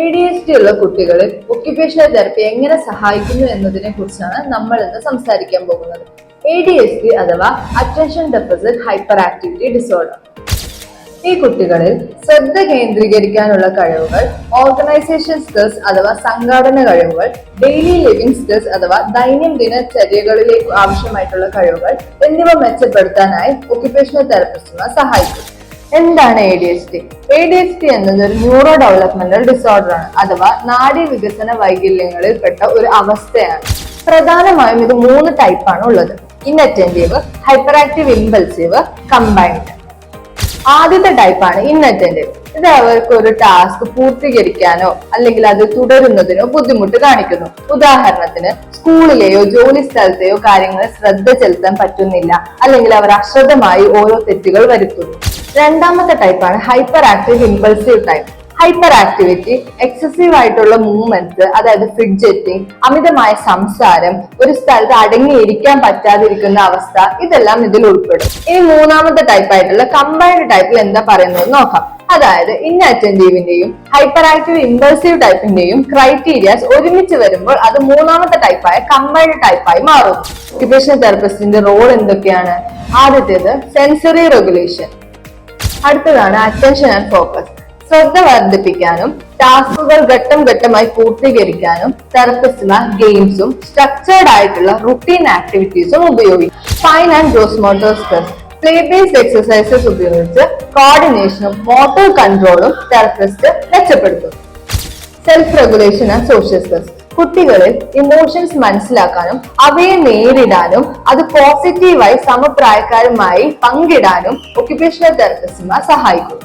ADHD ഉള്ള കുട്ടികളിൽ occupational therapy എങ്ങനെ സഹായിക്കുന്നു എന്നതിനെ കുറിച്ചാണ് നമ്മൾ ഇന്ന് സംസാരിക്കാൻ പോകുന്നത്. ADHD അഥവാ attention deficit hyper activity disorder. ഈ കുട്ടികളിൽ ശ്രദ്ധ കേന്ദ്രീകരിക്കാനുള്ള കഴിവുകൾ, ഓർഗനൈസേഷൻ സ്കിൽസ് അഥവാ സംഘാടന കഴിവുകൾ, ഡെയിലി ലിവിംഗ് സ്കിൽസ് അഥവാ ദൈനംദിന ചര്യകളിലേക്ക് ആവശ്യമായിട്ടുള്ള കഴിവുകൾ എന്നിവ മെച്ചപ്പെടുത്താനായി ഒക്യുപേഷണൽ തെറപ്പിസ്റ്റുമാർ സഹായിക്കും. എന്താണ് ADHD? ADHD എന്നത് ഒരു ന്യൂറോ ഡെവലപ്മെന്റൽ ഡിസോർഡർ ആണ്, അഥവാ നാഡീ വികസന വൈകല്യങ്ങളിൽപ്പെട്ട ഒരു അവസ്ഥയാണ്. പ്രധാനമായും ഇത് 3 ടൈപ്പാണ് ഉള്ളത്: ഇൻഅറ്റന്റീവ്, ഹൈപ്പർ ആക്റ്റീവ് ഇമ്പൾസീവ്, കമ്പൈൻഡ്. ആദ്യത്തെ ടൈപ്പാണ് ഇൻഅറ്റന്റീവ്. ഇത് അവർക്ക് ഒരു ടാസ്ക് പൂർത്തീകരിക്കാനോ അല്ലെങ്കിൽ അത് തുടരുന്നതിനോ ബുദ്ധിമുട്ട് കാണിക്കുന്നു. ഉദാഹരണത്തിന്, സ്കൂളിലെയോ ജോലി സ്ഥലത്തെയോ കാര്യങ്ങളിൽ ശ്രദ്ധ ചെലുത്താൻ പറ്റുന്നില്ല, അല്ലെങ്കിൽ അവർ അശ്രദ്ധമായി ഓരോ തെറ്റുകൾ വരുത്തുന്നു. രണ്ടാമത്തെ ടൈപ്പാണ് hyper active impulsive type. Hyper activity, excessive ആയിട്ടുള്ള മൂവ്മെന്റ്സ്, അതായത് ഫിഡ്ജറ്റിംഗ്, അമിതമായ സംസാരം, ഒരു സ്ഥലത്ത് അടങ്ങിയിരിക്കാൻ പറ്റാതിരിക്കുന്ന അവസ്ഥ, ഇതെല്ലാം ഇതിൽ ഉൾപ്പെടും. ഇനി മൂന്നാമത്തെ ടൈപ്പായിട്ടുള്ള കമ്പൈൻഡ് ടൈപ്പിൽ എന്താ പറയുന്നത് നോക്കാം. അതായത് ഇൻഅറ്റന്റീവിന്റെയും ഹൈപ്പർ ആക്റ്റീവ് ഇമ്പൾസീവ് ടൈപ്പിന്റെയും ക്രൈറ്റീരിയാസ് ഒരുമിച്ച് വരുമ്പോൾ അത് മൂന്നാമത്തെ ടൈപ്പായ കമ്പൈൻഡ് ടൈപ്പായി മാറുന്നു. ഒക്യുപേഷണൽ തെറപ്പിസ്റ്റിന്റെ റോൾ എന്തൊക്കെയാണ്? ആദ്യത്തേത് സെൻസറി റെഗുലേഷൻ. അടുത്തതാണ് അറ്റൻഷൻ ആൻഡ് ഫോക്കസ്. ശ്രദ്ധ വർദ്ധിപ്പിക്കാനും ടാസ്കുകൾ ഘട്ടം ഘട്ടമായി പൂർത്തീകരിക്കാനും തെറപ്പിസ്റ്റുമാർ ഗെയിംസും സ്ട്രക്ചേർഡ് ആയിട്ടുള്ള റുട്ടീൻ ആക്ടിവിറ്റീസും ഉപയോഗിക്കും. Fine and gross motor skills. Play based exercises ഉപയോഗിച്ച് കോർഡിനേഷനും മോട്ടോർ കൺട്രോളും തെറപ്പിസ്റ്റ് മെച്ചപ്പെടുത്തും. Self regulation and social skills. കുട്ടികളിൽ ഇമോഷൻസ് മനസ്സിലാക്കാനും അവയെ നേരിടാനും അത് പോസിറ്റീവായി സമപ്രായക്കാരുമായി പങ്കിടാനും ഒക്യുപേഷണൽ തെറപ്പിസ്റ്റുമാർ സഹായിക്കും.